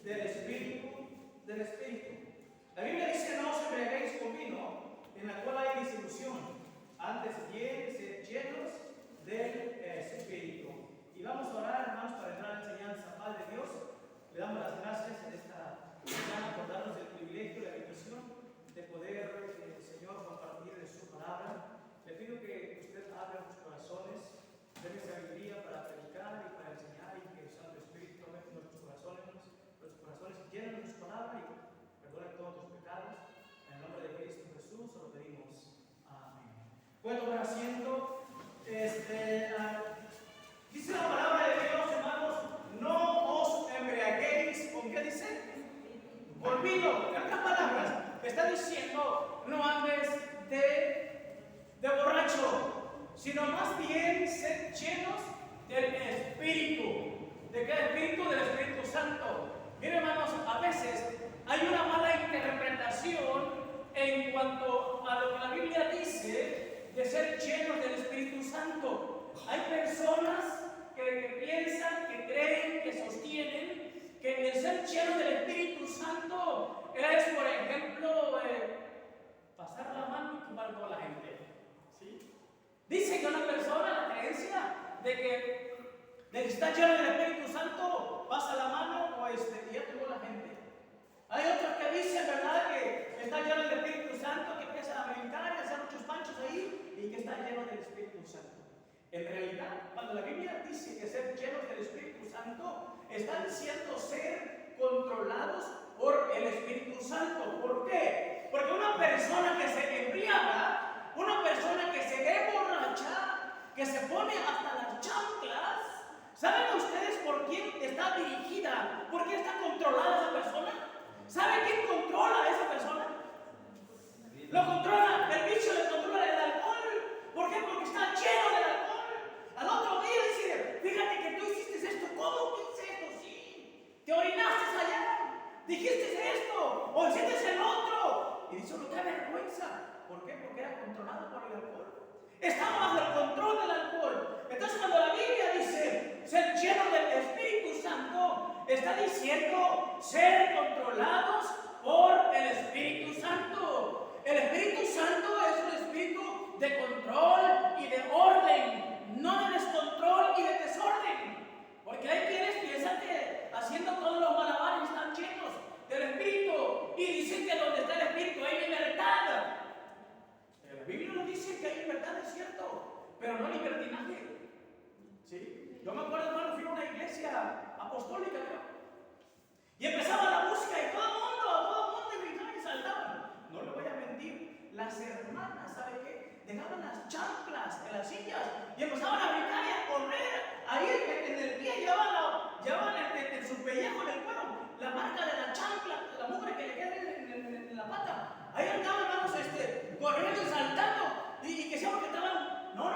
del Espíritu. La Biblia dice: no os embriaguéis con vino, en la cual hay disolución, antes bien sed llenos del Espíritu. Y vamos a orar, hermanos, para entrar a la enseñanza. Padre Dios, le damos las gracias en esta mañana por darnos el privilegio y la bendición de poder, Señor, compartir de su palabra. Le pido que usted abra sus corazones, déme sabiduría para predicar y para enseñar, y que el Santo Espíritu meta en nuestros corazones, llene nuestra palabra y perdone todos tus pecados. En el nombre de Cristo Jesús lo pedimos. Amén. Puede tomar asiento. Dice la palabra de Dios, hermanos: no os embriaguéis. ¿Con qué dice? Con vino. En otras palabras, está diciendo: no andes de borracho, sino más bien sed llenos del Espíritu. ¿De qué Espíritu? Del Espíritu Santo. Miren, hermanos, a veces hay una mala interpretación en cuanto a lo que la Biblia dice de ser llenos del Espíritu Santo. Hay personas que piensan, que creen, que sostienen que el ser lleno del Espíritu Santo es, por ejemplo, pasar la mano y tumbar a toda la gente. ¿Sí? Dice que una persona, la creencia de que está lleno del Espíritu Santo, pasa la mano y ya tumbó la gente. Hay otros que dicen, ¿verdad?, que está lleno del Espíritu Santo, que empiezan a brincar y a hacer muchos panchos ahí, y que está lleno del Espíritu Santo. En realidad, cuando la Biblia dice que ser llenos del Espíritu Santo, está diciendo ser controlados por el Espíritu Santo. ¿Por qué? Porque una persona que se embriaga, una persona que se emborracha, que se pone hasta las chanclas, ¿saben ustedes por quién está dirigida? ¿Por quién está controlada esa persona? ¿Sabe quién controla a esa persona? Lo controla, el vicio le controla el alcohol. ¿Por qué? Porque está lleno del alcohol. Al otro día dice: fíjate que tú hiciste esto. ¿Cómo que hice esto? Sí, te orinaste allá, dijiste esto, o hiciste el otro. Y dice: no te da vergüenza. ¿Por qué? Porque era controlado por el alcohol. Estaba bajo el control del alcohol. Entonces, cuando la Biblia dice ser lleno del Espíritu Santo, está diciendo ser controlados por el Espíritu Santo. El Espíritu Santo es un espíritu de control y de orden, no de descontrol y de desorden. Porque hay quienes piensan que haciendo todos los malabares están llenos del Espíritu y dicen que donde está el Espíritu hay libertad. La Biblia nos dice que hay libertad, es cierto, pero no libertinaje. ¿Sí? Yo me acuerdo, hermano, fui a una iglesia apostólica, creo, y empezaba la música y todo el mundo gritaba y saltaban. No le voy a mentir, las hermanas, ¿sabe qué? Dejaban las chanclas en las sillas y empezaban a brincar y a correr. Ahí en el pie llevaban en su pellejo, en el cuero, la marca de la chancla, la mugre que le queda en la pata. Ahí andaban, hermanos, corriendo y saltando, y que siempre que estaban: no,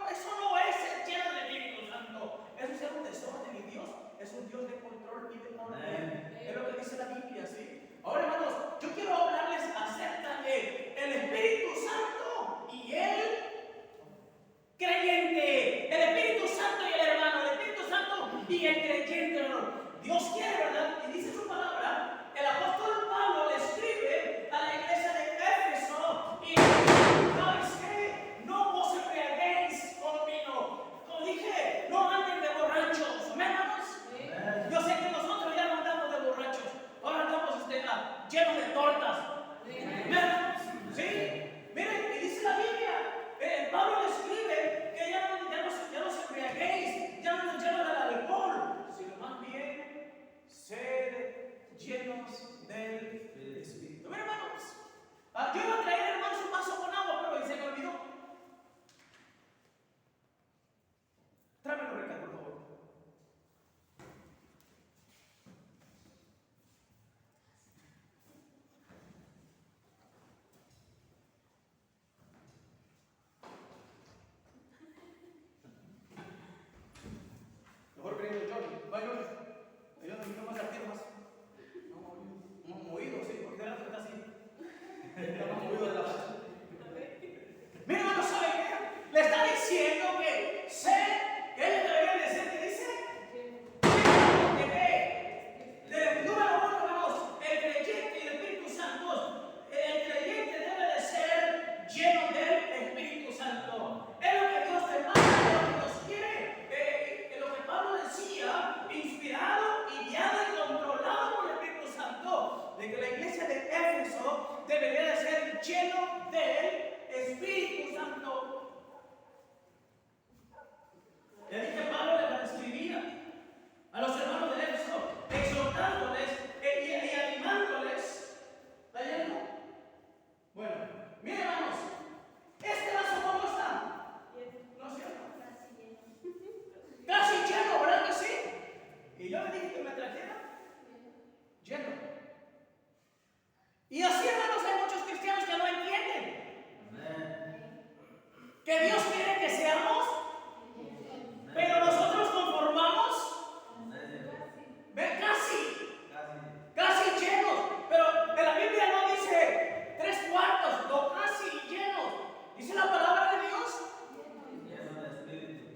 eso no es ser lleno del Espíritu Santo. Eso es un desorden, y Dios es un Dios de control y de orden. Es lo que dice la Biblia, ¿sí? Ahora, hermanos, yo quiero hablarles acerca de el Espíritu Santo y el creyente. El Espíritu Santo y el hermano, el Espíritu Santo y el creyente, hermano. Dios quiere, ¿verdad? Y dice su palabra, el apóstol Pablo le escribe a la iglesia de Éfeso y ¿sabes qué? No os embriaguéis con vino. Como dije, no anden de borrachos, hermanos. Yo sé que nosotros ya no andamos de borrachos, ahora andamos llenos de tortas. ¿Sí? Miren, y dice la Biblia, Pablo le escribe que ya no os embriaguéis, ya no llenos del alcohol, sino más bien sed llenos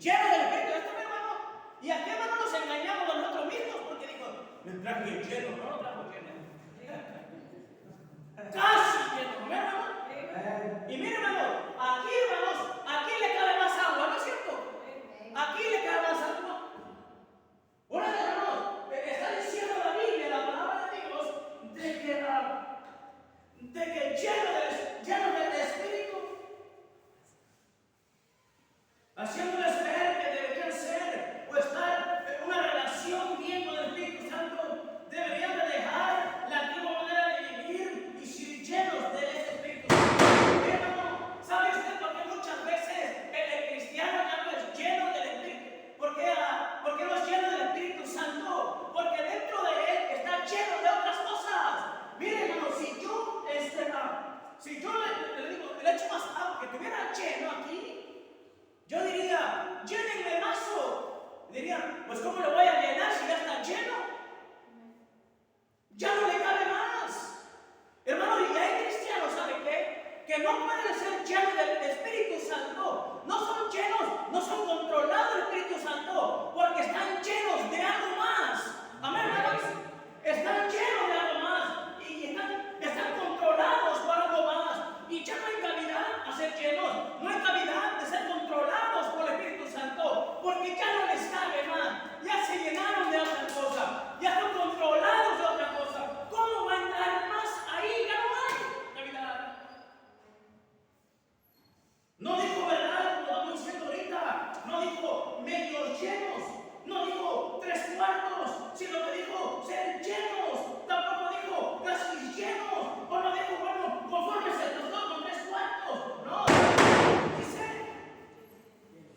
lleno del Espíritu. ¿Está bien, hermano? ¿Y a qué, hermano, nos engañamos a nosotros mismos? Porque dijo, me trajo lleno, no lo trajo lleno. Casi lleno, ¿no, hermano? Y mire, hermano, aquí, hermanos, aquí le cabe más agua, ¿no es cierto? Aquí le cabe más agua. Una de hermanos, está diciendo la Biblia, la palabra de Dios, de que lleno del Espíritu, haciéndoles ver que deberían ser o estar en una relación bien con el Espíritu Santo, deberían de dejar la antigua manera de vivir y ser llenos de ese Espíritu Santo. Hermano, ¿sabe usted por qué muchas veces el cristiano ya no es lleno del Espíritu? ¿Por qué no es lleno del Espíritu Santo? Porque dentro de él está lleno de otras cosas. Mire, hermano, si yo le digo, le echo más agua, que estuviera lleno aquí, yo diría, llénenme el vaso. Dirían, pues ¿cómo lo voy a llenar si ya está lleno? Ya no le cabe más. Hermano, y hay cristianos, ¿sabe qué? Que no pueden ser llenos del Espíritu Santo. No son llenos, no son controlados del Espíritu Santo, porque están llenos de algo más. Amén, hermanos. Están llenos de algo más. Y están controlados por algo más. Y ya no hay cavidad a ser llenos. No hay cavidad de ser controlados por el Espíritu Santo, porque ya no les cabe más. Ya se llenaron de otra cosa. Ya están controlados de otra cosa. ¿Cómo va a entrar más ahí? Ya no hay cavidad. No dijo verdad, como estamos diciendo ahorita. No dijo medios llenos. No dijo 3/4, sino que dijo ser llenos. Tampoco dijo casi llenos. O no dijo, bueno, conforme se nos dio con 3/4. No.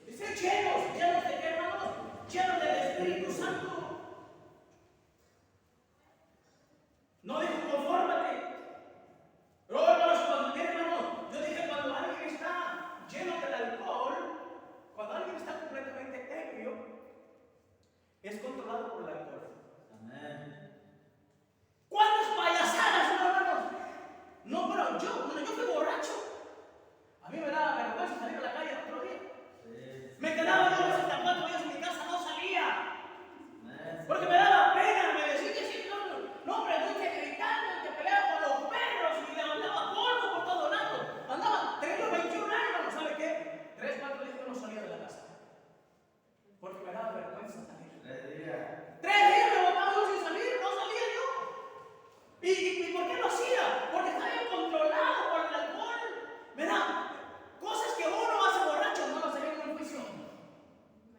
Dice llenos. ¿Llenos de qué, hermanos? Llenos del Espíritu Santo. No dijo confórmate. Pero hermanos, yo dije cuando alguien está lleno del alcohol, cuando alguien está completamente ebrio, es controlado por el alcohol. Amén. ¿Cuántas payasadas, hermanos? No, pero yo fui borracho. A mí me daba vergüenza salir a la calle el otro día. Sí. Me quedaba yo hasta 4 días en mi casa, no salía. Porque me daba pena, me decía que sí, no, hombre, estoy gritando, que peleaba con los perros y levantaba polvo por todos lados. Andaba, tenía 21 años, ¿sabe qué? 3-4 días que no salía de la casa. Porque me daba vergüenza salir. 3 días me botaba yo sin salir, no salía yo. ¿Y por qué lo hacía? Porque estaba controlado por el alcohol. ¿Verdad? Cosas que uno hace borracho no las haría en un juicio.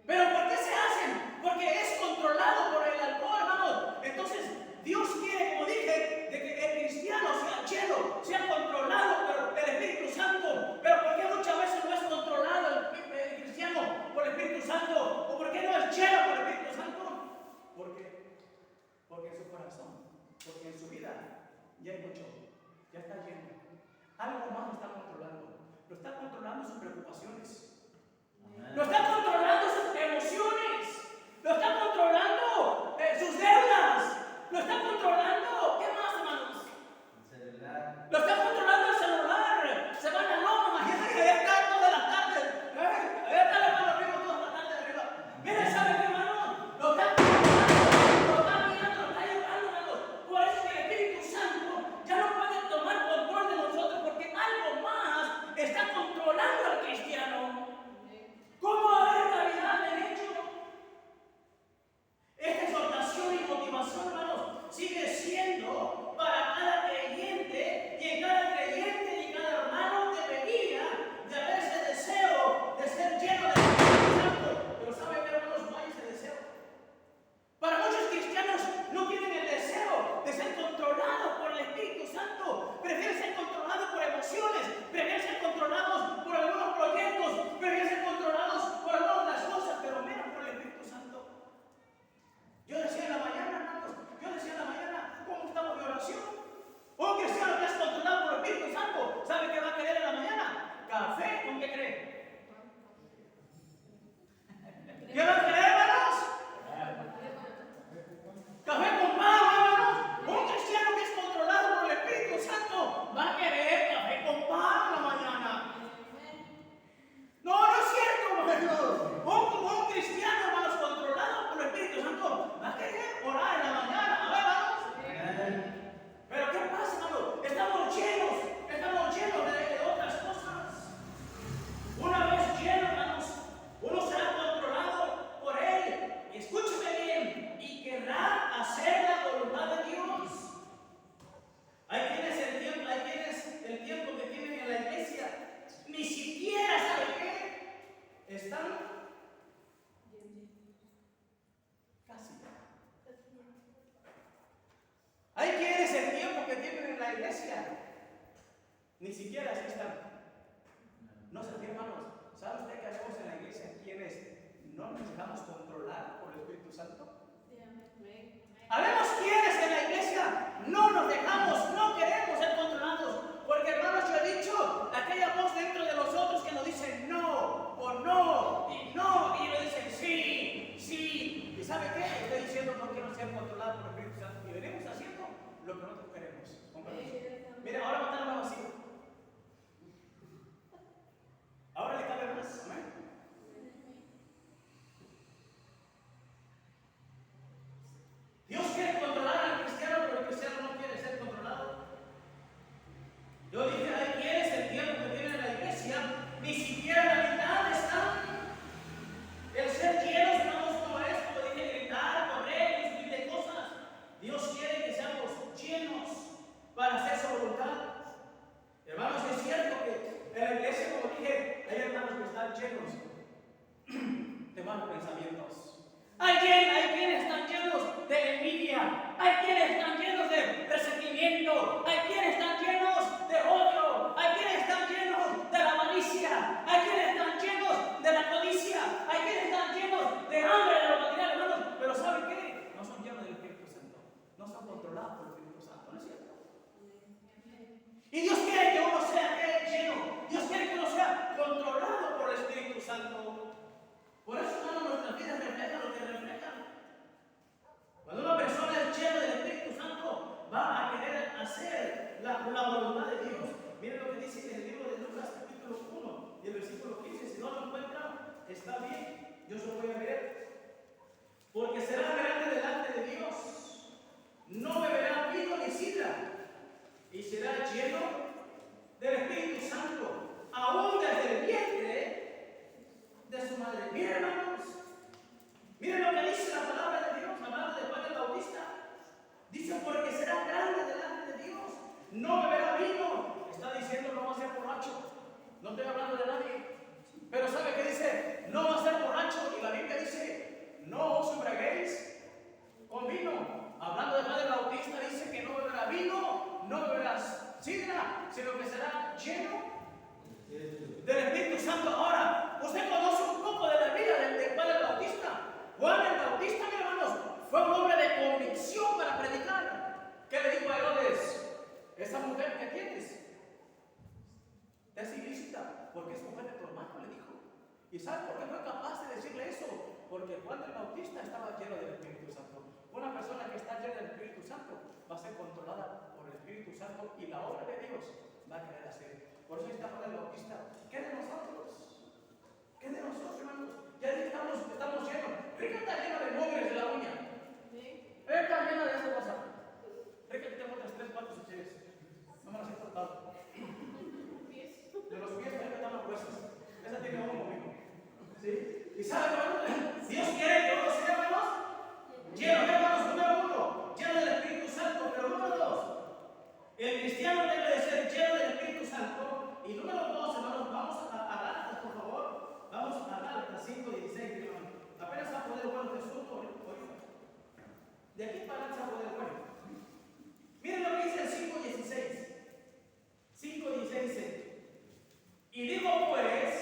¿Pero por qué se hacen? Porque es controlado por el alcohol, hermanos. Entonces, Dios quiere, como dije, de que el cristiano sea lleno, sea controlado por el Espíritu Santo. Pero ¿por qué muchas veces no es controlado el cristiano por el Espíritu Santo? ¿O por qué no es lleno por el Espíritu Santo? Porque en su corazón, porque en su vida ya hay mucho, ya está lleno. Algo más lo está controlando. Lo está controlando sus preocupaciones. Lo está controlando sus emociones. Lo está controlando sus deudas. Lo está controlando, ¿qué más, hermanos? El celular. Lo está controlando el celular. Se van al lomo, imagínate, ya está toda la tarde. Ya está la mano arriba toda la tarde arriba. Mira, ¿sabe qué, hermano? Lo está controlando, lo está mirando, lo está llevando, hermanos. Por eso que el Espíritu Santo ya no puede tomar control de nosotros, porque algo más está controlando al cristiano. ¿Cómo va a haber caridad en hecho? Esta exhortación y motivación, hermanos, sigue siendo para cada creyente, y en cada creyente y en cada hermano debería de haber ese deseo de ser lleno del Espíritu Santo. Pero ¿sabe qué, hermanos? No hay ese deseo. Para muchos cristianos no tienen el deseo de ser controlados por el Espíritu Santo. Prefieren ser controlados por emociones, prefieren ser controlados por algunos proyectos, prefieren ser controlados por algunas de las cosas, pero menos por el Espíritu Santo. Yo decía en la mañana, hermanos, ¿cómo estamos de oración? Un cristiano que es controlado por el Espíritu Santo, ¿sabe qué va a querer en la mañana? ¿Café? ¿Con qué cree? ¿Qué va a querer, hermanos? Café con pan, hermanos. Un cristiano que es controlado por el Espíritu Santo va a querer café con pan en la mañana. No, no es cierto, hermanos. Un no nos dejamos controlar por el Espíritu Santo. Habemos quienes en la iglesia no nos dejamos, no queremos ser controlados. Porque hermanos, yo he dicho, aquella voz dentro de nosotros que nos dice no, o no, y nos dicen sí, sí. ¿Y sabe qué? Estoy diciendo no quiero ser controlado por el Espíritu Santo. Y venimos haciendo lo que nosotros queremos. Mira, ahora va a estar más vacío. Ahora le cabe más. Amén. Dios quiere controlar al cristiano, pero el cristiano no quiere ser controlado. Yo dije, hay quienes el tiempo que tienen en la iglesia, ni siquiera la mitad están. El ser llenos no como es, como dije, gritar, correr, discutir de cosas. Dios quiere que seamos llenos para hacer su voluntad. Hermanos, es cierto que en la iglesia, como dije, hay hermanos que están llenos de malos pensamientos. Hay quienes están llenos de envidia, hay quienes están llenos de resentimiento, hay quienes están llenos de odio, hay quienes están llenos de la malicia, hay quienes están llenos de la codicia, hay quienes están llenos de hambre de lo material, hermanos. Pero ¿saben qué? No son llenos del Espíritu Santo, no son controlados por el Espíritu Santo, ¿no es cierto? Y Dios quiere que uno sea lleno, Dios quiere que uno sea controlado por el Espíritu Santo. Por eso, hermano, nuestras vidas reflejan lo que reflejan. Cuando una persona es llena del Espíritu Santo, va a querer hacer la voluntad de Dios. Miren lo que dice en el libro de Lucas, capítulo 1 y el versículo 15. Si no lo encuentran, está bien, yo se lo voy a leer. Porque será grande delante de Dios, no beberá vino ni sidra, y será lleno del Espíritu Santo, aún desde el vientre de su madre. Miren, hermanos, miren lo que dice la palabra de Dios, hablando de Juan el Bautista. Dice, porque será grande delante de Dios, no beberá vino. Está diciendo no va a ser borracho. No estoy hablando de nadie, pero ¿sabe qué dice? No va a ser borracho. Y la Biblia dice, no os embriaguéis con vino. Hablando de Juan el Bautista, dice que no beberá vino, no beberá sidra, sino que será lleno del Espíritu Santo. Ahora, usted conoce un poco de la vida de Juan el Bautista. Juan el Bautista, mis hermanos, fue un hombre de convicción para predicar. ¿Qué le dijo a Herodes? Esa mujer que tienes es ilícita, porque es mujer de tu hermano, le dijo. ¿Y sabe por qué fue capaz de decirle eso? Porque Juan el Bautista estaba lleno del Espíritu Santo. Una persona que está llena del Espíritu Santo va a ser controlada por el Espíritu Santo y la obra de Dios va a querer hacer. Por eso está Juan el Bautista. ¿Qué de nosotros? ¿Qué de nosotros, hermanos? Ya estamos llenos. Rica está llena de mugres de la uña. Rica está llena de esa cosa. Rica, tengo otras 3, 4 si quieres. No me las he cortado. De los pies, Rica están las huesas. Esa tiene uno, amigo. ¿Sí? ¿Y sabe, hermanos? Dios quiere que uno sea, hermanos, lleno de, hermanos, número 1, lleno del Espíritu Santo. Pero número 2, el cristiano debe de ser lleno del Espíritu Santo. Y número 2, hermanos, vamos a Gálatas, por favor. Vamos a Gálatas 5:16, hermanos. Apenas va a poder bueno Jesús hoy. De aquí para adelante va a poder bueno. Miren lo que dice el 5:16. 5:16 dice: y digo pues,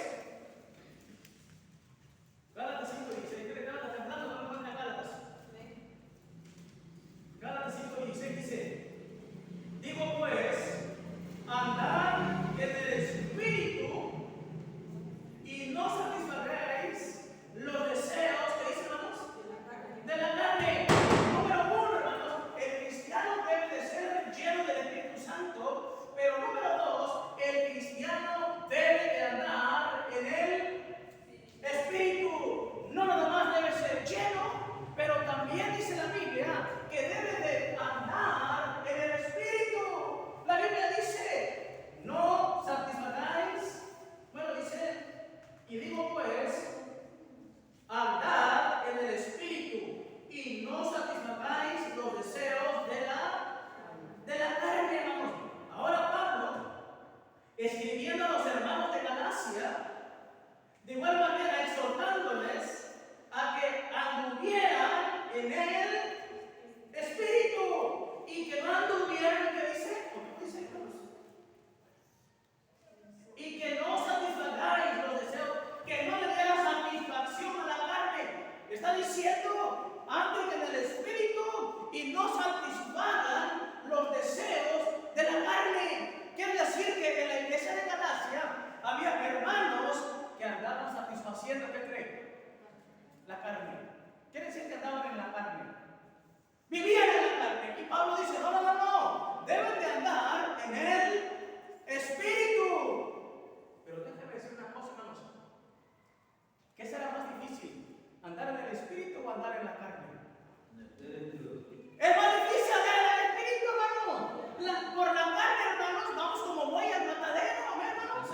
Gálatas 5:16, ¿qué Gálatas? Temblando, no me encuentran Gálatas. Gálatas 5:16 dice: digo pues, andad en el Espíritu y no satisfaréis los deseos, ¿qué dice, hermanos? De la carne. Número 1, hermanos, el cristiano debe de ser lleno del Espíritu Santo, pero número 2, el cristiano debe de andar en el Espíritu. No nada más debe ser lleno, pero también dice la Biblia que debe de andar en el Espíritu. La Biblia dice, no satisfagáis, bueno, dice, y digo pues, andad en el Espíritu y no satisfagáis los deseos de la carne, hermanos. Ahora Pablo, escribiendo a los hermanos de Galacia, de igual manera exhortándoles a que anduvieran en el Espíritu y que no anduvieran, ¿qué dice? ¿Qué dice, hermanos? Y que no satisfagáis los deseos, que no le dieran satisfacción a la carne. la carne. Quiere decir que andaban en la carne. Vivían en la carne. Y Pablo dice, no, no, no, no. Deben de andar en el Espíritu. Pero déjame decir una cosa, hermanos. ¿Qué será más difícil? ¿Andar en el Espíritu o andar en la carne? Es más difícil andar en el Espíritu, hermano. Por la carne, hermanos, vamos como bueyes al matadero, amén, hermanos.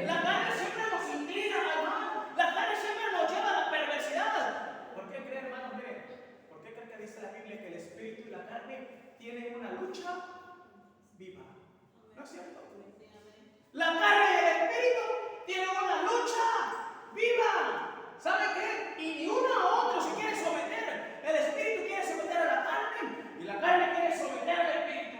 La carne siempre nos inclina al mal. La carne siempre nos lleva a la perversidad. ¿Por qué creen, hermanos? Miren, ¿por qué creen que dice la Biblia que el Espíritu y la carne tienen una lucha viva? ¿No es cierto? La carne y el Espíritu tienen una lucha viva. ¿Sabe qué? Y ni uno a otro se quiere someter. El Espíritu quiere someter a la carne y la carne quiere someter al Espíritu.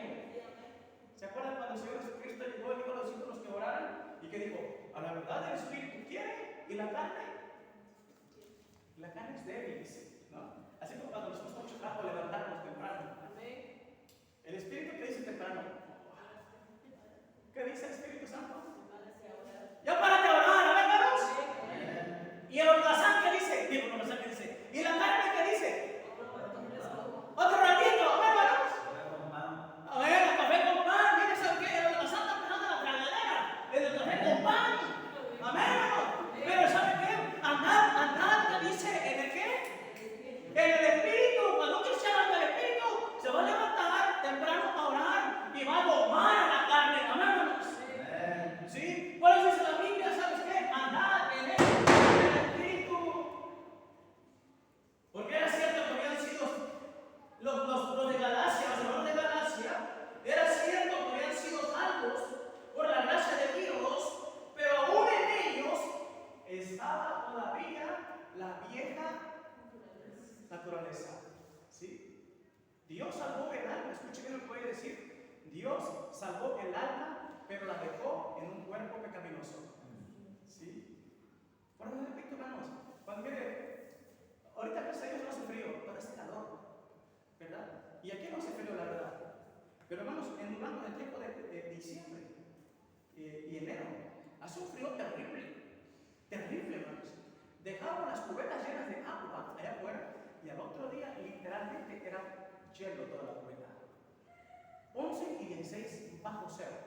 ¿Se acuerdan cuando el Señor Jesucristo llegó y dijo a los discípulos que oraran? Y que dijo, a la verdad el Espíritu quiere y la carne es débil, dice, ¿no? Así como cuando nos cuesta mucho trabajo levantarnos temprano. El Espíritu que dice temprano. ¿Qué dice el Espíritu Santo? Ya párate a orar, ¿no, hermanos? Y el holgazán que dice, y la carne que dice, otro ratito, ¿no, hermanos? A ver, café con pan, mire, ¿sabe qué? El holgazán está empezando la tragadera, el café con pan, amén, hermanos. Pero ¿sabe qué? Andar, ¿qué dice? ¿En el qué? En el Espíritu. Cuando un cristiano anda en el Espíritu, se va a levantar temprano a orar y va a domar a la carne, amén, hermanos. ¿Sí? Por eso dice la Biblia, ¿sabes qué? Andar en el Espíritu. Porque era cierto que habían sido los de Galacia, los hermanos de Galacia, era cierto que habían sido salvos por la gracia de Dios, pero aún en ellos estaba todavía la vieja naturaleza. ¿Sí? Dios salvó el alma, escuchen lo que voy a decir. Dios salvó el alma, pero la dejó en un cuerpo pecaminoso. ¿Sí? Por eso repito, hermanos, cuando mire, ahorita gracias a Dios no hace frío, pero hace calor, ¿verdad? Y aquí no hace frío, la verdad. Pero hermanos, durante el tiempo de diciembre y enero, hace un frío terrible, hermanos. Dejaban las cubetas llenas de agua allá afuera y al otro día literalmente era hielo toda la cubeta. 11 y 16 bajo cero.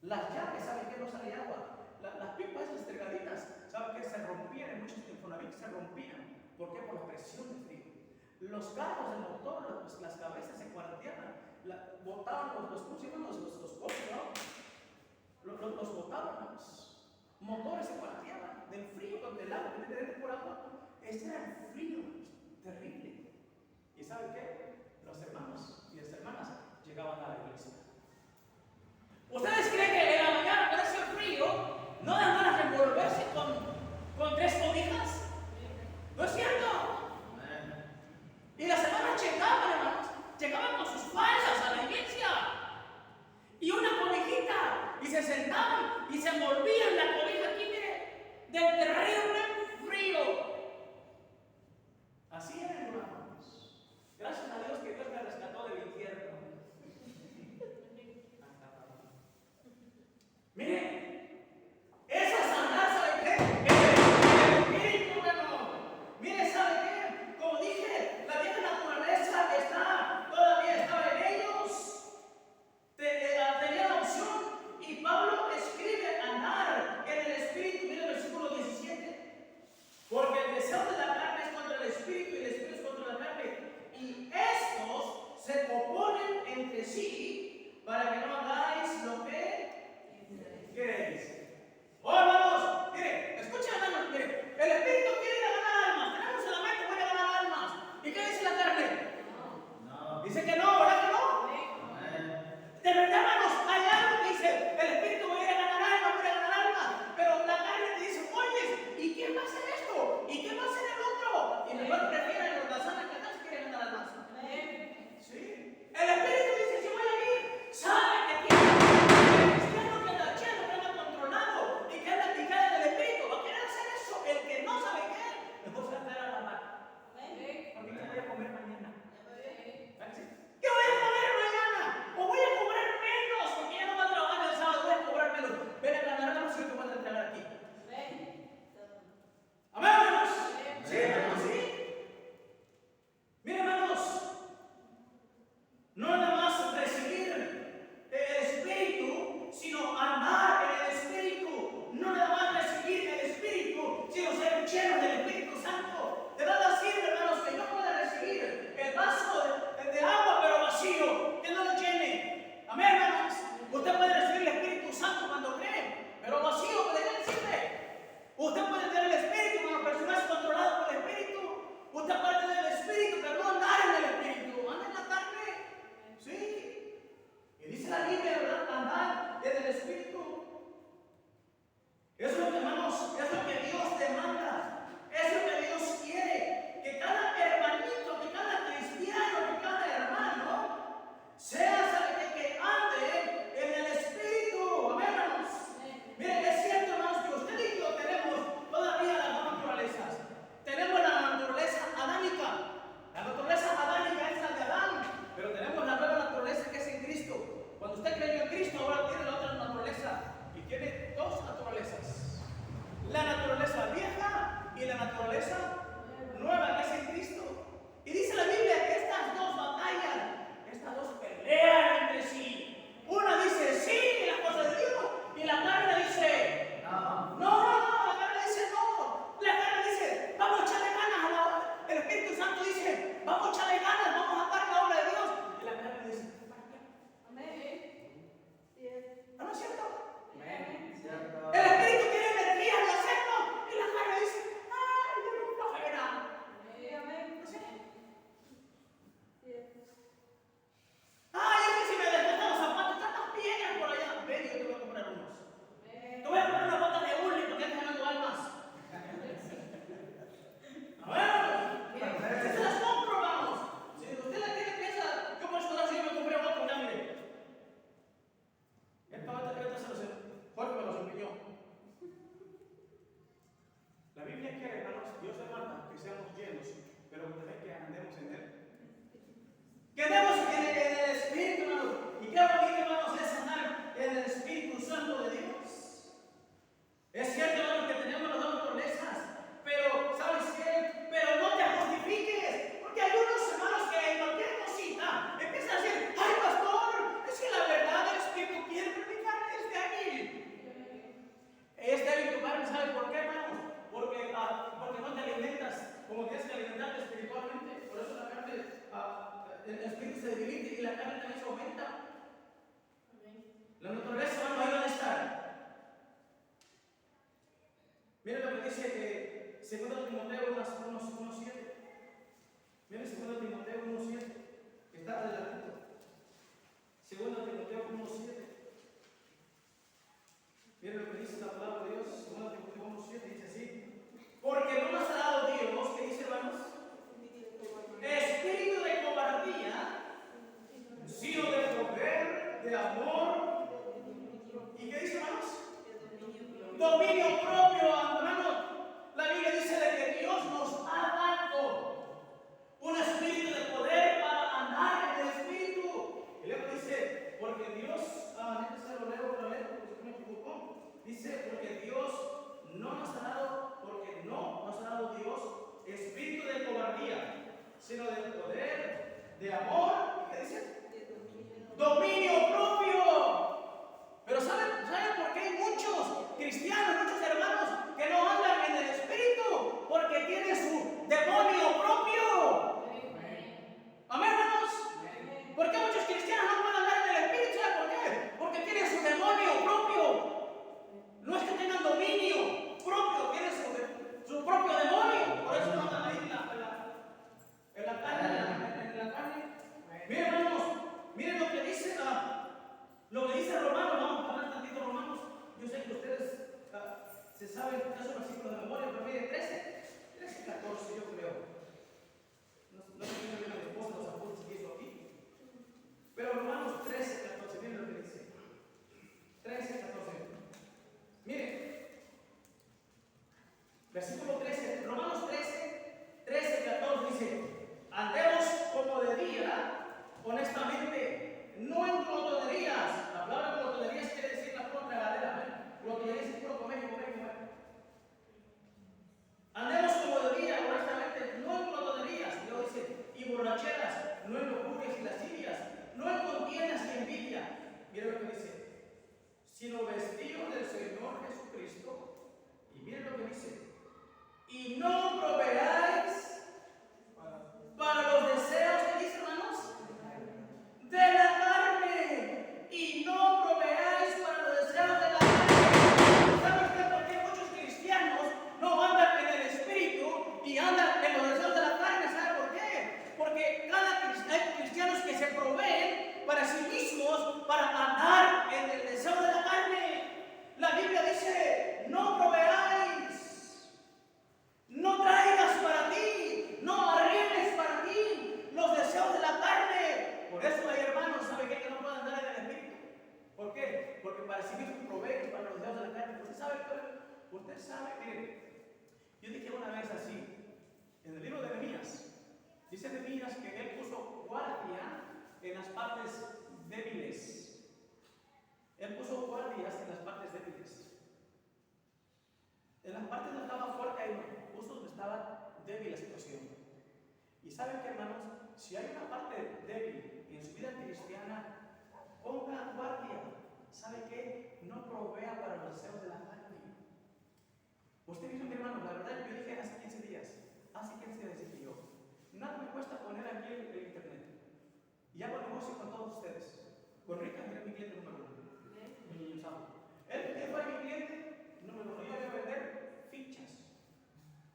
Las llaves, ¿saben qué? No salía agua. Las pipas esas estregaditas, ¿saben qué? Se rompían en muchos Infonavit, se rompían. ¿Por qué? Por la presión del frío. Los carros del motor, las cabezas se cuarteaban, botaban los coches, ¿no? Los botaban, los motores se cuarteaban del frío, del agua que te por agua. Ese era el frío terrible. ¿Y saben qué? Los hermanos y las hermanas llegaban a la iglesia. ¿Ustedes creen que en la mañana cuando hace frío no dan ganas de envolverse con 3 cobijas? ¿No es cierto? Y las hermanas llegaban con sus faldas a la iglesia y una cobijita y se sentaban y se envolvían la cobija aquí, mire, del terrible frío. Así era, hermanos. Gracias a Dios que Dios me rescató del infierno. Mire, esa sandal, ¿sabe qué? El Espíritu, hermano. Mire, ¿sabe qué? Como dije, la vieja naturaleza todavía estaba en ellos. Tenía la opción. Y Pablo escribe andar en el Espíritu. Mire el versículo 17. Porque el deseo de la carne es contra el Espíritu y el Espíritu es contra la carne. Y estos se oponen entre sí para que no hagáis lo que queréis. Oh, hermanos, mire, escuchen, hermanos, mire, el Espíritu quiere ir a ganar almas. Tenemos en la mente, voy a ganar almas. ¿Y qué dice la carne? No. Dice que no, ¿verdad que no? De verdad, hermanos, hay algo que dice, el Espíritu voy a ir a ganar almas, voy a ganar almas. Pero la carne te dice, oye, ¿y quién va a hacer esto? ¿Y quién va a hacer el otro? Y mejor prefieren los lazanas que no quieren ganar almas. Sí. El Espíritu dice, si voy a ir, sabe que tiene el cristiano que anda echando, que anda controlado y que anda picado del Espíritu. Va a querer hacer eso el que no sabe el espíritu se debilite y la carne también se aumenta. La naturaleza, hermano, ahí van a estar. Miren lo que dice 2 Timoteo 1:7. Miren 2 Timoteo 1:7, que está adelantito. 2 Timoteo 1:7. Miren lo que dice la palabra de Dios. 2 Timoteo 1:7 dice así: porque no nos ha dado Dios, ¿qué dice, hermanos? Espíritu de cobardía, sino de poder, de amor. ¿Y qué dice, hermanos? Dominio propio, hermanos. La Biblia dice de que Dios nos ha dado un espíritu de poder para andar en el espíritu. Y luego dice, porque Dios, lo leo, porque me equivocó. Dice, porque Dios no nos ha dado, porque no nos ha dado Dios espíritu de cobardía, sino de poder, de amor. ¿Qué dice? Dominio propio. Pero ¿saben por qué hay muchos cristianos, muchos hermanos que no andan en el espíritu? Porque tienen su demonio propio. Amén, hermanos. ¿Por qué muchos cristianos no pueden andar en el espíritu? ¿Saben por qué? Porque tienen su demonio propio. No es que tengan dominio propio, tienen su propio demonio. Por eso no andan ahí en la carne. Miren, hermanos, miren lo que dice Romanos. Vamos a hablar tantito de Romanos. Yo sé que ustedes se saben esos versículos de memoria, pero miren, 13, 14, yo creo. No sé si me viene mi esposa los apuntes que hizo aquí. Pero Romanos 13, 14, miren lo que dice. 13, 14. Miren, versículo 13, Romanos 13, 14 dice: andemos como de día, honestamente, no en glotonerías. La palabra glotonerías quiere decir la pura tragadera. Glotonerías es puro comer. Andemos como de día, honestamente, no en glotonerías. Y luego dice: y borracheras, no en locurias y lascivias, no en contiendas y envidia. Miren lo que dice: sino vestidos del Señor Jesucristo. Y miren lo que dice: y no proveáis para los deseos, ¿qué dice, hermanos? De la carne. Y no proveáis para los deseos de la carne. ¿Saben usted por qué muchos cristianos no andan en el espíritu y andan en los deseos de la carne? ¿Saben por qué? Porque hay cristianos que se proveen para sí mismos para andar en el deseo de la carne. La Biblia dice: no proveáis, no traigas para ti, no arrimes para ti los deseos de la carne. Por eso hay hermanos, ¿sabe qué? Que no pueden andar en el espíritu. ¿Por qué? Porque para sí mismos proveen para los deseos de la carne. Usted sabe, mire, yo dije una vez así, en el libro de Nehemías, dice Nehemías que él puso guardia en las partes débiles. Él puso guardias en las partes débiles. En las partes donde estaba fuerte, él puso donde estaba débil la situación. Y saben que, hermanos, si hay una parte débil en su vida cristiana, ponga guardia. ¿Sabe qué? No provea para los deseos de la carne. Usted dice, mi hermano, la verdad, yo dije hace 15 días dije yo, nada me cuesta poner aquí el internet. Y hago negocio con todos ustedes. Con Rica, que es mi cliente número 1. Él fue mi cliente número 1. Yo voy a vender fichas.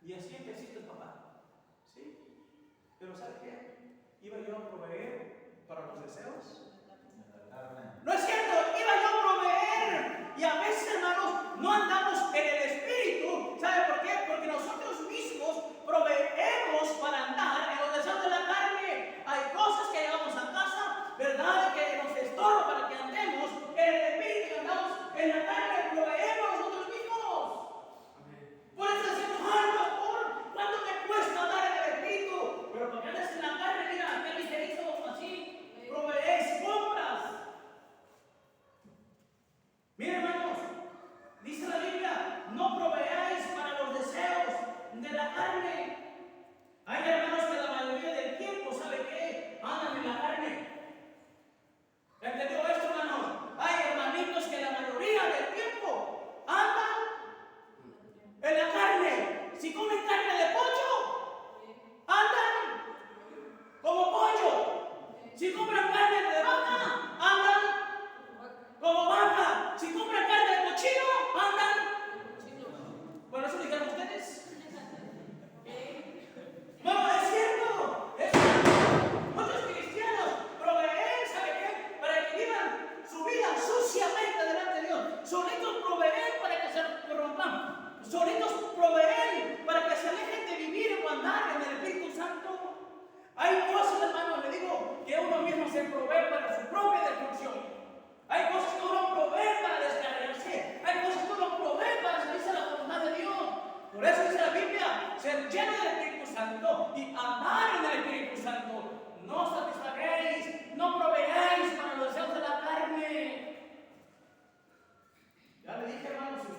Y así empecito el papá. ¿Sí? Pero ¿sabe qué? Iba yo a proveer para los deseos. No es cierto, iba yo a proveer. Y a veces, hermanos, no andamos en el espíritu. ¿Sabe por qué? Porque nosotros Hay cosas, hermanos, le digo, que uno mismo se provee para su propia destrucción. Hay cosas que uno provee para descargarse. Hay cosas que uno provee para salirse a la voluntad de Dios. Por eso dice la Biblia, ser lleno del Espíritu Santo y amar en el Espíritu Santo. No satisfaréis, no proveáis para los deseos de la carne. Ya le dije, hermano, si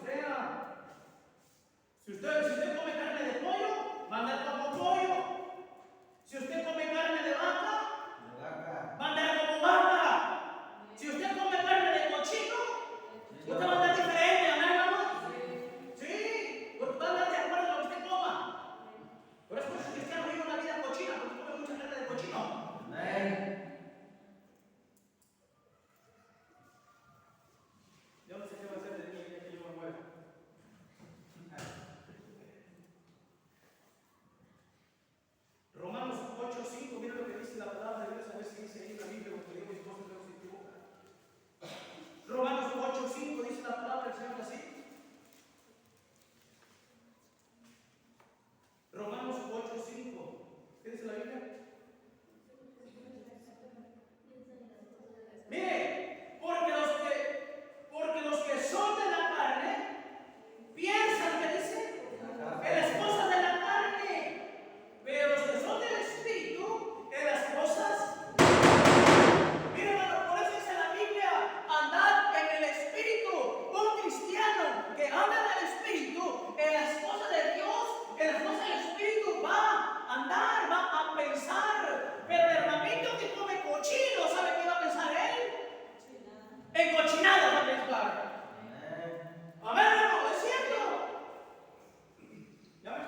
usted come carne de pollo, va a andar como pollo. Si usted come carne de vaca, va a andar como vaca. Si usted come carne de cochino, usted va a andar diferente, ¿no, hermano? Sí, va a andar de acuerdo a lo que usted coma. Por eso muchos cristianos viven una vida cochina, porque comen mucha carne de cochino. Yo no sé qué va a hacer de mí el día que yo me muera. Romanos 8:5, mira lo que dice la palabra de Dios, a ver si dice ahí la Biblia, porque digo mi esposo que no se equivoca. Romanos 8:5 dice la palabra del Señor así. Romanos 8:5. ¿Qué dice la Biblia? Mire, porque los que son de la carne piensan que dice en las cosas de la carne, pero los que son del Espíritu en las cosas. Mire, hermano, por eso dice la Biblia, andad en el Espíritu. Un cristiano que anda en el Espíritu, en las cosas de Dios, en las cosas del Espíritu, va a andar, va a pensar. Pero el hermanito que come cochino, ¿sabe qué va a pensar él? En cochinada va a pensar. Amén, hermano, es cierto. Ya me,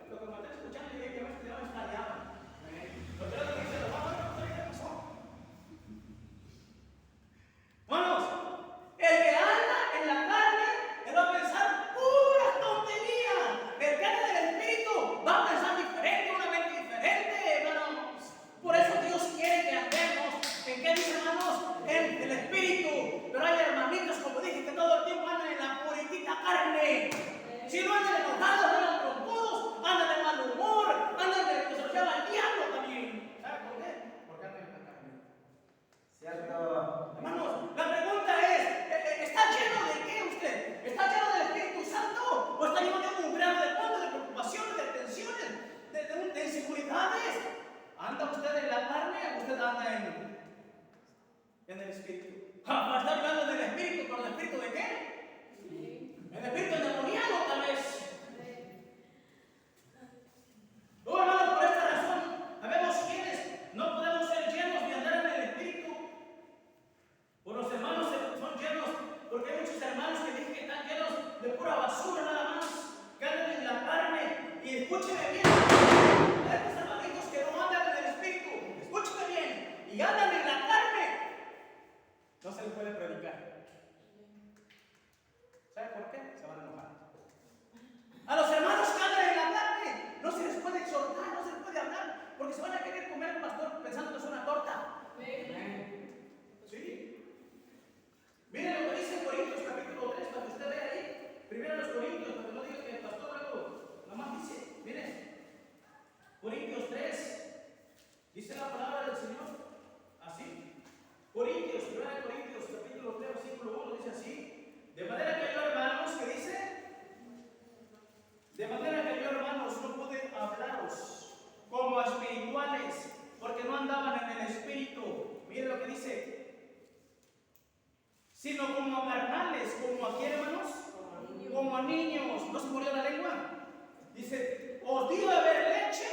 lo que me está escuchando, ya me extrañaba. Lo que le dice, ¿qué pasó? Hermanos, el que anda en la carne, él va a pensar pura tontería. El que anda del Espíritu va a pensar diferente, una mente diferente, hermanos. Por eso Dios quiere que andemos. ¿En qué dice, hermanos? En el Espíritu. Pero hay hermanitos, como dije, que todo el tiempo andan en la puritita carne. Si no andan enojados, andan trompudos, andan de mal humor, andan de que se los llama el diablo también. ¿Sabe por qué? Porque andan en la carne. ¿Cierto? Hermanos, la pregunta es, ¿está lleno de qué usted? ¿Está lleno del Espíritu Santo? ¿O está lleno de un grano de mundo, de preocupaciones, de tensiones, de inseguridades? ¿Anda usted en la carne o usted anda en el Espíritu? Va a estar hablando del Espíritu, ¿pero el Espíritu de qué? El Espíritu endemoniado, tal vez. Oh, hermano, por esta razón, sabemos quienes no podemos ser llenos de andar en el Espíritu. Por los hermanos que son llenos, porque hay muchos hermanos que dicen que están llenos de pura basura nada más, que andan en la carne. Y escúcheme bien, hay estos hermanitos que no andan en el Espíritu, escúcheme bien, y andan en la carne, no se les puede predicar. ¿Sabe por qué? Se van a enojar. A los hermanos que andan en la carne no se les puede exhortar, no se les puede hablar, porque se van a querer comer un pastor pensando que es una torta. ¿Sí? Miren lo que dice Corintios capítulo 3, para que usted vea ahí. Primero los Corintios, para que no diga que el pastor luego nomás dice. Miren, Corintios 3, dice la palabra del Señor así. Corintios, 1 Corintios capítulo 3, versículo 1 dice así. De manera que yo, hermanos, ¿qué dice? De manera que yo, hermanos, no pude hablaros como a espirituales, porque no andaban en el Espíritu. Miren lo que dice. Sino como a carnales, como a quién, hermanos, como a niños. ¿No se murió la lengua? Dice, os di a beber leche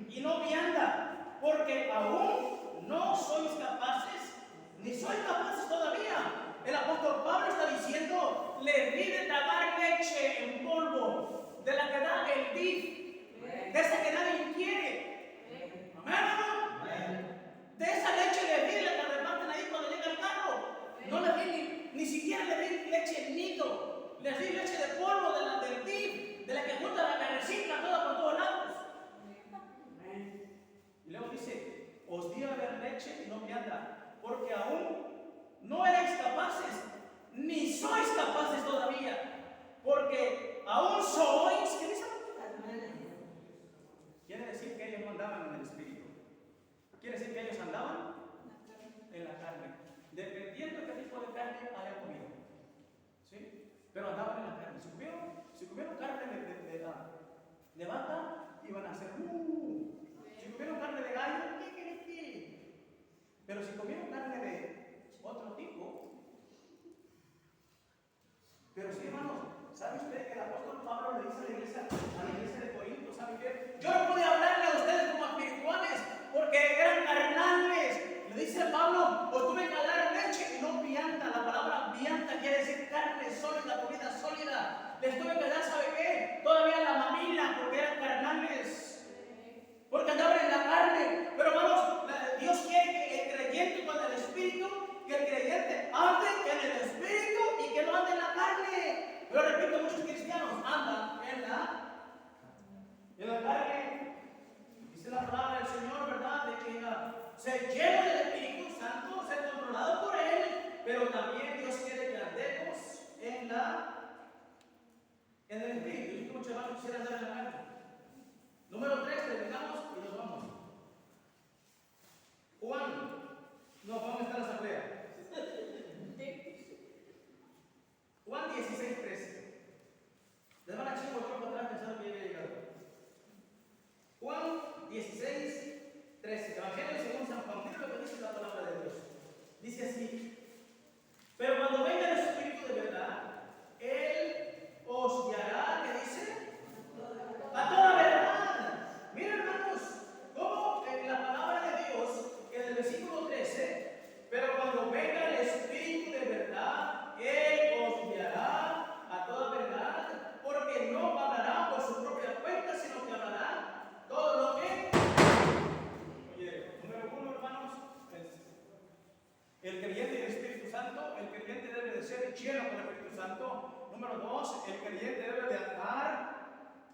y no vianda, porque aún no sois capaces, ni sois capaces todavía. El apóstol Pablo está diciendo, le di de tragar leche en polvo, de la que da el DIF, de esa que nadie quiere. Amén, hermano. De esa leche de vida que reparten ahí cuando llega el carro. No le di ni siquiera le di leche nido. Le di leche de polvo del DIF, de la que junta la que recicla toda por todos lados. Y luego dice, os di a beber leche y no vianda, porque aún no erais capaces, ni sois capaces todavía, porque aún sois, ¿qué dice? en el espíritu. Yo que muchos hermanos quisieran dar en la carne. Número 3, terminamos y nos vamos. Juan, no, vamos a estar en la asamblea. Juan 16:13. Les van a echar un poco para atrás pensando que ya había llegado. Juan 16:13. Evangelio según San Juan. Mira lo que dice la palabra de Dios. Dice así: pero cuando venga el Espíritu de verdad, Él os guiará, ¿qué dice? A toda verdad. Miren, hermanos, cómo en la palabra de Dios, en el versículo 13, pero cuando venga el Espíritu de verdad, Él os guiará a toda verdad, porque no hablará por su propia cuenta, sino que hablará todo lo que... Oye, número 1, hermanos, el creyente y el Espíritu Santo. El creyente debe de ser lleno con el Espíritu Santo. Número 2, el creyente debe de andar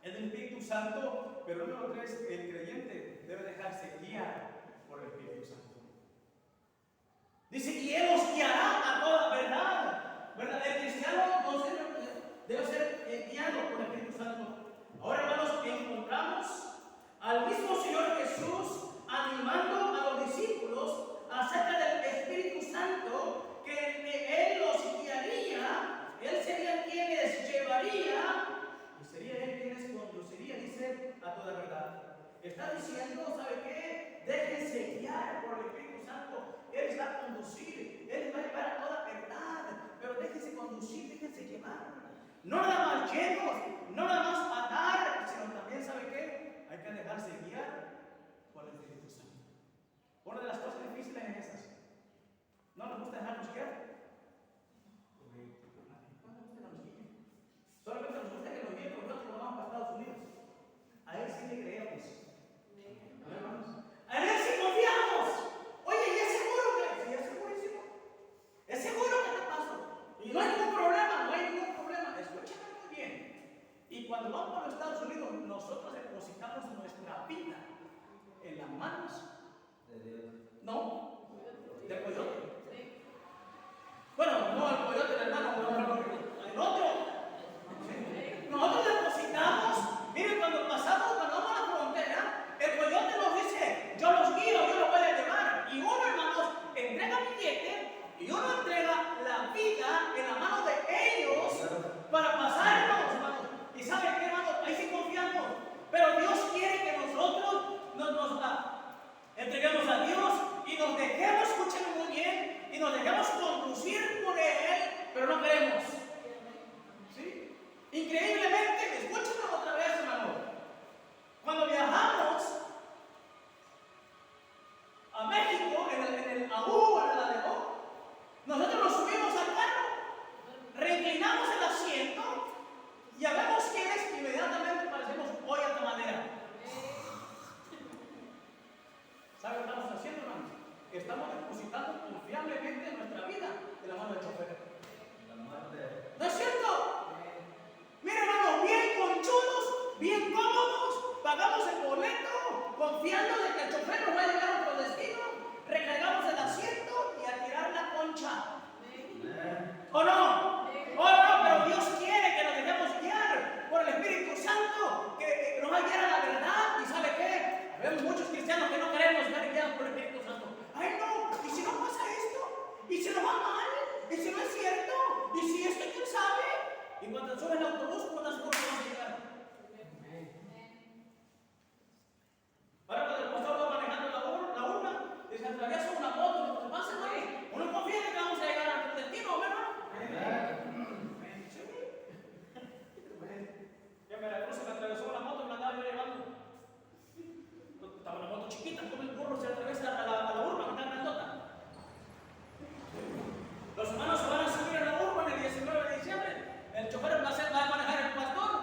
en el Espíritu Santo. Pero número 3, el creyente debe dejarse guiar por el Espíritu Santo. Dice, y Él os guiará a toda verdad. ¿Verdad? El cristiano debe ser guiado por el Espíritu Santo. Ahora, hermanos, encontramos al mismo Señor Jesús animando a los discípulos acerca del Espíritu Santo, que Él los guiaría, Él sería quien les llevaría, y sería Él quien les conduciría, dice, a toda verdad. Está diciendo, ¿sabe qué? Déjense guiar por el Espíritu Santo. Él les va a conducir, Él les va a llevar a toda verdad, pero déjense conducir, déjense llevar. No nada más llenos, no nada más atar, sino también, ¿sabe qué? Hay que dejarse guiar por el Espíritu Santo. Una de las cosas difíciles es esas. ¿No nos gusta dejarnos guiar? ¿No nos gusta que nos guíen? Solamente nos gusta que nos guíen porque nosotros vamos para Estados Unidos. A Él sí le creemos. A Él sí confiamos. Oye, ¿y es seguro que? Sí, es segurísimo. Es seguro que te pasó. Y no hay ningún problema, no hay ningún problema. Escúchame muy bien. Y cuando vamos para los Estados Unidos, nosotros depositamos nuestra vida en las manos de Dios. No, del coyote. Bueno, no el coyote del hermano, el otro. Nosotros depositamos. Miren, cuando pasamos, cuando vamos a la frontera, el coyote nos dice, yo los guío, yo los voy a llevar. Y uno, hermanos, entrega billete y uno entrega la vida en la mano de ellos para pasarnos, hermanos. Y ¿saben qué, hermanos? Ahí sí confiamos. Pero Dios quiere que nosotros nos entreguemos a Dios y nos dejemos, escuchen muy bien, y nos dejemos conducir por Él, pero no queremos. ¿Sí? Increíblemente, escúchenlo otra vez, hermano. Cuando viajamos a México, en el AU, en el Alejo, nosotros nos subimos al carro, reinclinamos el asiento y habemos quienes inmediatamente parecemos olla de madera. ¿Sabe lo que estamos haciendo, hermanos? Estamos depositando confiablemente nuestra vida en la mano del chofer. ¿No es cierto? Mira, hermanos, bien conchudos, bien cómodos, pagamos el boleto, confiando de que el chofer nos va a llegar a nuestro destino, recargamos el asiento y a tirar la concha. ¿O no? ¿O no? Pero Dios quiere que nos dejemos guiar por el Espíritu Santo, que nos va a guiar a la verdad. ¿Y sabe qué? Vemos muchos cristianos que no queremos ser guiados por el Espíritu Santo. ¡Ay, no! ¿Y si no pasa esto? ¿Y si no va mal? ¿Y si no es cierto? ¿Y si esto quién sabe? Y cuando suben el autobús, ¿cuántas cosas van a llegar? Ahora cuando el pastor va manejando la urna, y se atraviesa una moto, y se pasa, güey. Uno confía en que vamos a llegar a nuestro destino, ¿verdad? Sí. Y en Veracruz se me atravesó una moto y me andaba yo llevando. Estaba una moto chiquita, como el burro se atraviesa a la urna, que está grandota. Los hermanos se van a subir a la urna el 19 de diciembre. El chofer va a manejar el pastor.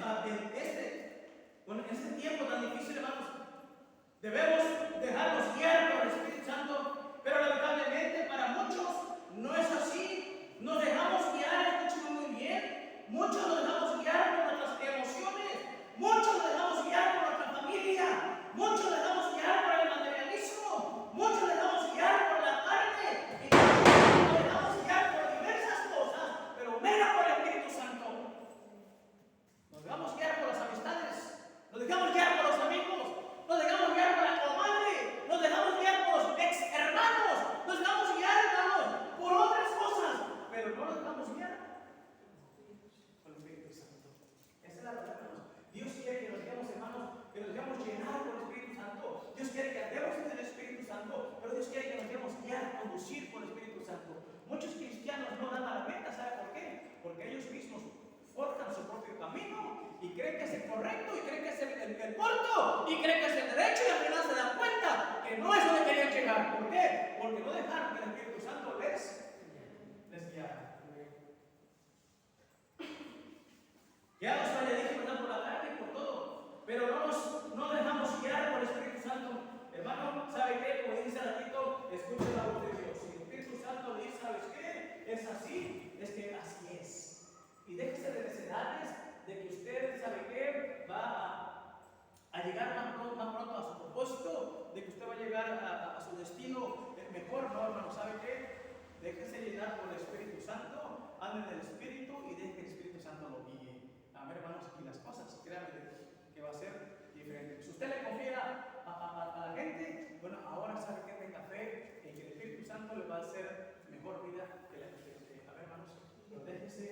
en este tiempo tan difícil, hermanos, debemos dejarnos guiar por el Espíritu Santo, pero lamentablemente para muchos no es así. Nos dejamos guiar, escúchame muy bien, muchos nos dejamos guiar por nuestras emociones, muchos nos dejamos guiar por nuestra familia, muchos nos dejamos guiar por el materialismo, muchos nos dejamos guiar por la carne, y muchos nos dejamos guiar por diversas cosas, pero menos por el Espíritu Santo. Nos dejamos guiar por las amistades, nos dejamos guiar por los amigos, nos dejamos guiar por la comadre, nos dejamos guiar por los ex hermanos, nos dejamos guiar, hermanos, por otras cosas, pero no nos dejamos guiar por el Espíritu Santo. Esa es la verdad, hermanos. Dios quiere que nos dejemos, hermanos, que nos dejemos llenar por el Espíritu Santo. Dios quiere que andemos en el Espíritu Santo, pero Dios quiere que nos dejemos guiar, conducir por el Espíritu Santo. Muchos cristianos no dan a la meta, ¿sabe por qué? Porque ellos mismos forjan su propio camino y creen que es el correcto y creen que es el corto y creen que es el derecho, y al final se dan cuenta que no es donde querían llegar. ¿Por qué? Porque no dejaron que el Espíritu Santo les guiara. Ya os le dije, ¿verdad? Por la carne y por todo, pero no dejamos guiar por el Espíritu Santo. Hermano, ¿sabe qué? Como dice Ratito, escuche la voz de Dios. Si el Espíritu Santo le dice, ¿sabes qué? Es así, es que así es. Y déjese de necesidades de que usted, ¿sabe qué? Va a llegar más pronto a su propósito, de que usted va a llegar a su destino mejor. No, hermano, ¿sabe qué? Déjese llenar por el Espíritu Santo, ande en el Espíritu y deje que el Espíritu Santo lo guíe. A ver, hermanos, y las cosas, créanme que va a ser diferente. Si usted le confía a la gente, bueno, ahora sabe que tenga fe en que el Espíritu Santo le va a hacer mejor vida que la que usted. A ver, hermanos, déjese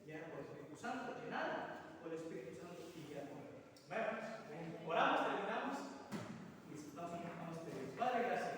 llenar por el Espíritu Santo, llenar por el Espíritu Santo y guiar por él. Bueno, oramos, terminamos y disfrutamos de Dios. Padre, gracias.